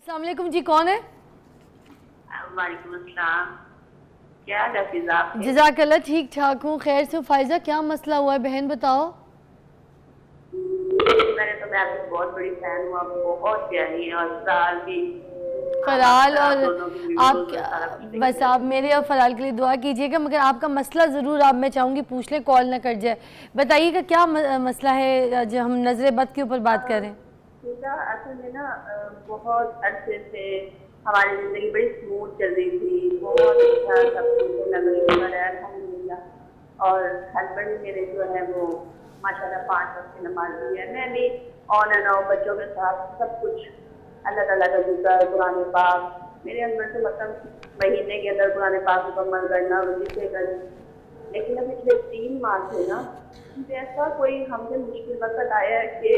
अस्सलाम वालेकुम जी, कौन है? वालेकुम अस्सलाम। क्या हाल है फिजा आपके? जज़ाकल्लाह, ठीक ठाक हूँ, खैर से। फाइजा, क्या मसला हुआ है बहन, बताओ। मैं आपकी बहुत बड़ी फैन हूँ, आप बहुत प्यारी हैं और फराल भी। फराल आप और दोनों की आप वीडियोस में सारा कुछ देखते बस आप रहते मेरे और फराल के लिए दुआ कीजिएगा, मगर आपका मसला ज़रूर आप, मैं चाहूँगी, पूछ ले, कॉल ना कट जाए। बताइएगा क्या मसला है जो हम नजर बद के ऊपर बात कर रहे हैं। फिजा असल में ना बहुत अरसे से हमारी जिंदगी बड़ी स्मूथ चल रही थी, बहुत अच्छा सब कुछ लग रही है अल्हम्दुलिल्लाह। और हस्बैंड मेरे जो है वो माशाल्लाह 5 वक्त की नमाज भी है, मैं भी ऑन एंड ऑफ बच्चों के साथ सब कुछ अल्लाह ताला का जिक्र, कुरान पाक, मेरे हस्बैंड से मतलब महीने के अंदर कुरान पाक मुकम्मल करना, वजीफे करना। लेकिन अब पिछले 3 माह से ना मुझे ऐसा कोई हमसे मुश्किल वक्त आया है कि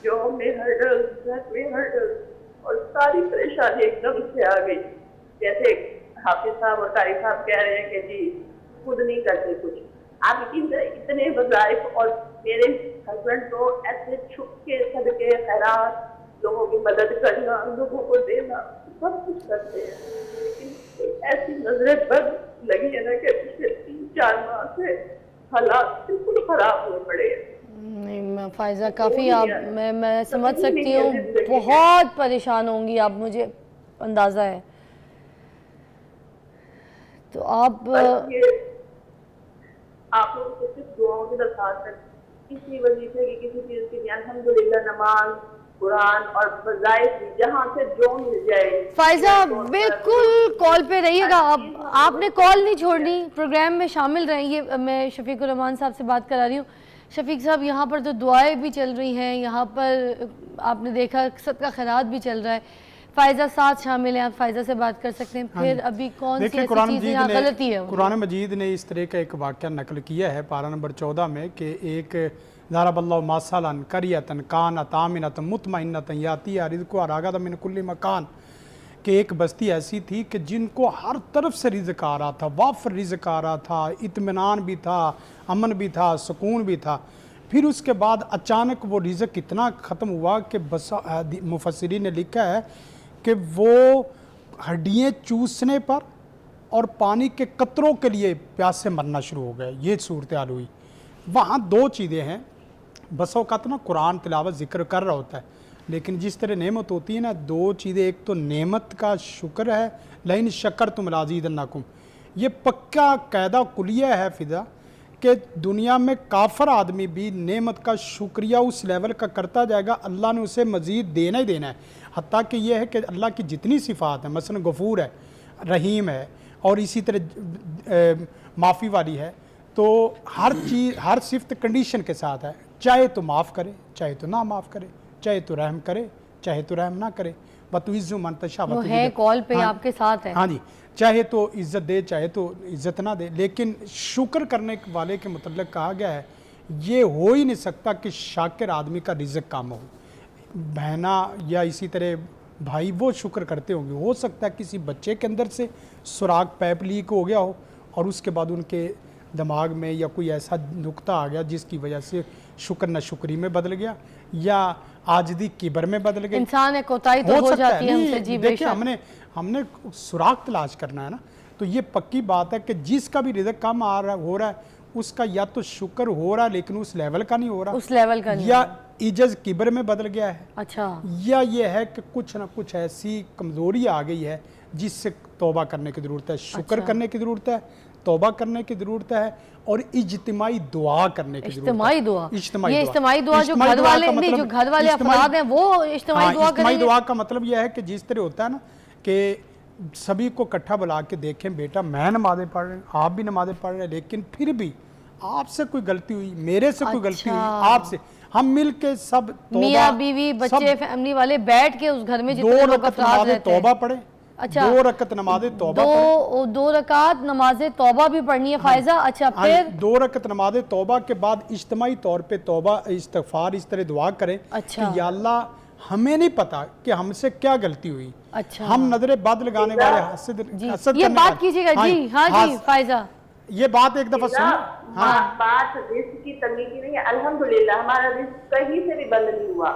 जो में हर्डल्स, घर में हर्डल्स और सारी परेशानी एकदम से आ गई। जैसे हाफिज साहब और कारी साहब कह रहे हैं कि जी खुद नहीं करते कुछ, आप इतने वज़ाइफ, और मेरे हस्बैंड को ऐसे छुप के सदके खैरात, लोगों की मदद करना, लोगों को देना, सब कुछ करते हैं। लेकिन ऐसी नजरें बद लगी है ना कि पिछले 3-4 माह से हालात बिल्कुल खराब हो पड़े हैं। नहीं फाइजा, काफ़ी आप, मैं समझ सकती हूँ, बहुत परेशान होंगी आप, मुझे अंदाज़ा है। तो आप लोगों को सिर्फ दुआओं की दरखास्त है, किसी वजीफे की, किसी चीज की, अल्हम्दुलिल्लाह नमाज, कुरान और वज़ाइफ भी जहाँ से जो मिल जाए। फाइजा बिल्कुल कॉल पे रहिएगा, आपने कॉल नहीं छोड़नी, प्रोग्राम में शामिल रहेंगे। मैं शफीकुर रहमान साहब से बात करा रही हूँ। शफीक साहब, यहाँ पर तो दुआएं भी चल रही हैं, यहाँ पर आपने देखा सदका खैरात भी चल रहा है। फायजा साथ शामिल है, आप फायजा से बात कर सकते हैं। फिर अभी कौन सी ऐसी चीज़ यहाँ गलती है? कुरान मजीद ने इस तरह का एक वाक़या नकल किया है पारा नंबर 14 में कि एक ज़रबल्लाहु मसलन क़रियतन कानत आमिनतन मुतमइन्नतन यातिहा रिज़्क़ुहा रग़दन मिन कुल्लि मकान, कि एक बस्ती ऐसी थी कि जिनको हर तरफ से रिज़्क़ आ रहा था, वाफ़र रिज़्क़ आ रहा था, इत्मीनान भी था, अमन भी था, सुकून भी था। फिर उसके बाद अचानक वो रिज़्क़ इतना ख़त्म हुआ कि बस मुफस्सिरीन ने लिखा है कि वो हड्डियाँ चूसने पर और पानी के कतरों के लिए प्यास से मरना शुरू हो गए। ये सूरत हाल हुई। वहाँ 2 चीज़ें हैं, बस औक़ात ना कुरान तिलावत ज़िक्र कर रहा होता है, लेकिन जिस तरह नेमत होती है ना, 2 चीज़ें, एक तो नेमत का शुक्र है, लइन शक्करतुम लअज़ीदन्नकुम, ये पक्का कायदा कुलिया है फ़िज़ा कि दुनिया में काफर आदमी भी नेमत का शुक्रिया उस लेवल का करता जाएगा, अल्लाह ने उसे मज़ीद देना ही देना है। हत्ता कि यह है कि अल्लाह की जितनी सिफ़ात है, मसलन गफ़ूर है, रहीम है और इसी तरह माफ़ी वाली है, तो हर चीज़, हर सिफ्त कंडीशन के साथ है। चाहे तो माफ़ करे, चाहे तो ना माफ़ करे, चाहे तो रहम करे, चाहे तो रहम ना करे। बतुइज़्ज़ु मन तशा, वो है कॉल पे आपके साथ है। हाँ जी, चाहे तो इज़्ज़त दे, चाहे तो इज़्ज़त ना दे। लेकिन शुक्र करने वाले के मतलब कहा गया है, ये हो ही नहीं सकता कि शाकिर आदमी का रिज़्क़ कम हो। बहना या इसी तरह भाई वो शुक्र करते होंगे, हो सकता है किसी बच्चे के अंदर से सुराग पैप लीक हो गया हो और उसके बाद उनके दिमाग में या कोई ऐसा नुक्ता आ गया जिसकी वजह से शुक्र नाशुक्री में बदल गया या आजदी किबर में बदल गया। इंसान है, कोताही तो हो जाती है हमसे। जी देखिए, हमने सुराग तलाश करना है ना, तो ये पक्की बात है कि जिसका भी रिज़्क़ कम आ रहा हो रहा है, उसका या तो शुक्र हो रहा है लेकिन उस लेवल का नहीं हो रहा, उस लेवल का नहीं, या इजज किबर में बदल गया है। अच्छा, या ये है कि कुछ ना कुछ ऐसी कमज़ोरी आ गई है जिससे तौबा करने की ज़रूरत है, शुक्र करने की ज़रूरत है, तौबा करने की ज़रूरत है और इज्तिमाई दुआ करने की ज़रूरत है। इज्तिमाई दुआ, इज्तिमाई ये इज्तिमाई दुआ जो घर वाले नहीं, जो घर वाले अफराद हैं वो इज्तिमाई दुआ करेंगे। दुआ का मतलब यह है कि जिस तरह होता है ना कि सभी को इकट्ठा बुला के देखें, बेटा मैं नमाज़ें पढ़ रहे हैं, आप भी नमाज़ें पढ़ रहे हैं, लेकिन फिर भी आपसे कोई गलती हुई, मेरे से कोई गलती हुई, आपसे, हम मिल के सब मियाँ बीवी बच्चे फैमिली वाले बैठ के उस घर में जितने लोग अफराद रहते हैं, तौबा पढ़े। अच्छा, 2 रकत नमाज़े तौबा, 2 रकात नमाज़े तौबा भी पढ़नी है फायजा। अच्छा, फिर 2 रकत नमाज़े तौबा के बाद इज्तिमाई तौर पे तौबा इस्तिग़फ़ार इस तरह दुआ करें। अच्छा, कि या अल्लाह हमें नहीं पता कि हमसे क्या गलती हुई। अच्छा, हम नजरे बद लगाने वाले हसद ये बात कीजिएगा जी। हाँ जी फायजा, ये बात एक दफा सुन। हाँ, बात रिज़्क़ की तंगी की नहीं है, अल्हम्दुलिल्लाह हमारा रिज़्क़ कहीं से भी बंद नहीं हुआ।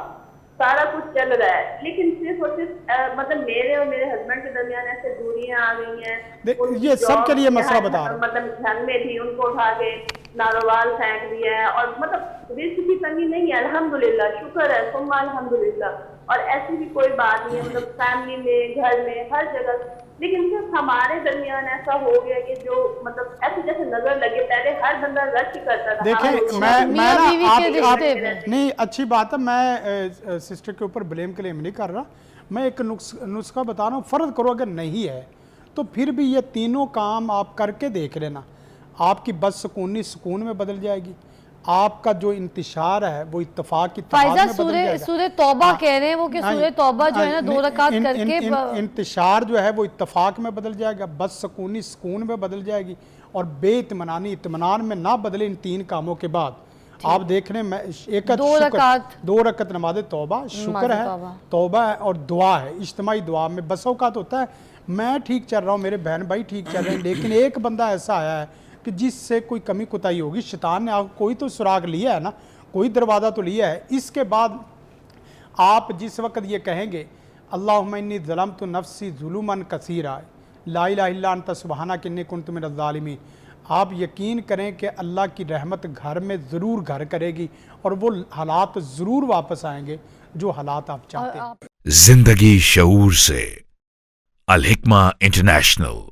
सारा कुछ चल रहा है, लेकिन सिर्फ और सिर्फ मतलब मेरे और मेरे हस्बैंड के दरमियान ऐसे दूरियां आ गई हैं। ये सबके लिए मसला बता रहा हूं। मतलब घर में थी, उनको उठा के नारोवाल फेंक दिया है, और मतलब रिस्क की तंगी नहीं है, अल्हम्दुलिल्लाह, शुक्र है, सुम्मा अल्हम्दुलिल्लाह। और ऐसी भी कोई बात नहीं है, मतलब फैमिली में, घर में, हर जगह। लेकिन सिर्फ हमारे दरमियान ऐसा हो गया कि जो मतलब ऐसे जैसे नजर लगे, पहले हर बंदा रश करता था। देखिए मैं ना आप नहीं, अच्छी बात है, मैं सिस्टर के ऊपर ब्लेम क्लेम नहीं कर रहा, मैं एक नुस्खा बता रहा हूँ। फ़र्ज करो अगर नहीं है तो फिर भी ये तीनों काम आप करके देख लेना, आपकी बदसकूनी सुकून में बदल जाएगी, आपका जो इंतशार है वो इत्तफाक की फायजा सूरह तौबा कह रहे हैं वो, कि सूरह तौबा जो है ना 2 रकात करके इंतशार जो है वो इत्तफाक में बदल जाएगा, बदसकूनी सुकून में बदल जाएगी, और बेइत्मीनानी इत्मीनान में ना बदले इन 3 कामों के बाद आप देख रहे हैं। एक 2 रकत नमाज तौबा, शुक्र है, तौबा है और दुआ है, इज्तिमाई दुआ में बस औकात होता है मैं ठीक चल रहा हूँ, मेरे बहन भाई ठीक चल रहे हैं, लेकिन एक बंदा ऐसा आया है कि जिससे कोई कमी कुताही होगी, शैतान ने आपको कोई तो सुराग लिया है ना, कोई दरवाज़ा तो लिया है। इसके बाद आप जिस वक्त ये कहेंगे अल्लाहुम्मा इन्नी ज़लमतु नफ्सी ज़ुल्मन कसीरा ला इलाहा इल्ला अंता सुब्हानक इन्नी कुन्तु मिनज़ ज़ालिमीन, आप यकीन करें कि अल्लाह की रहमत घर में ज़रूर घर करेगी और वो हालात ज़रूर वापस आएंगे जो हालात आप चाहते हैं। जिंदगी शऊर से, अल हिक्मा इंटरनेशनल।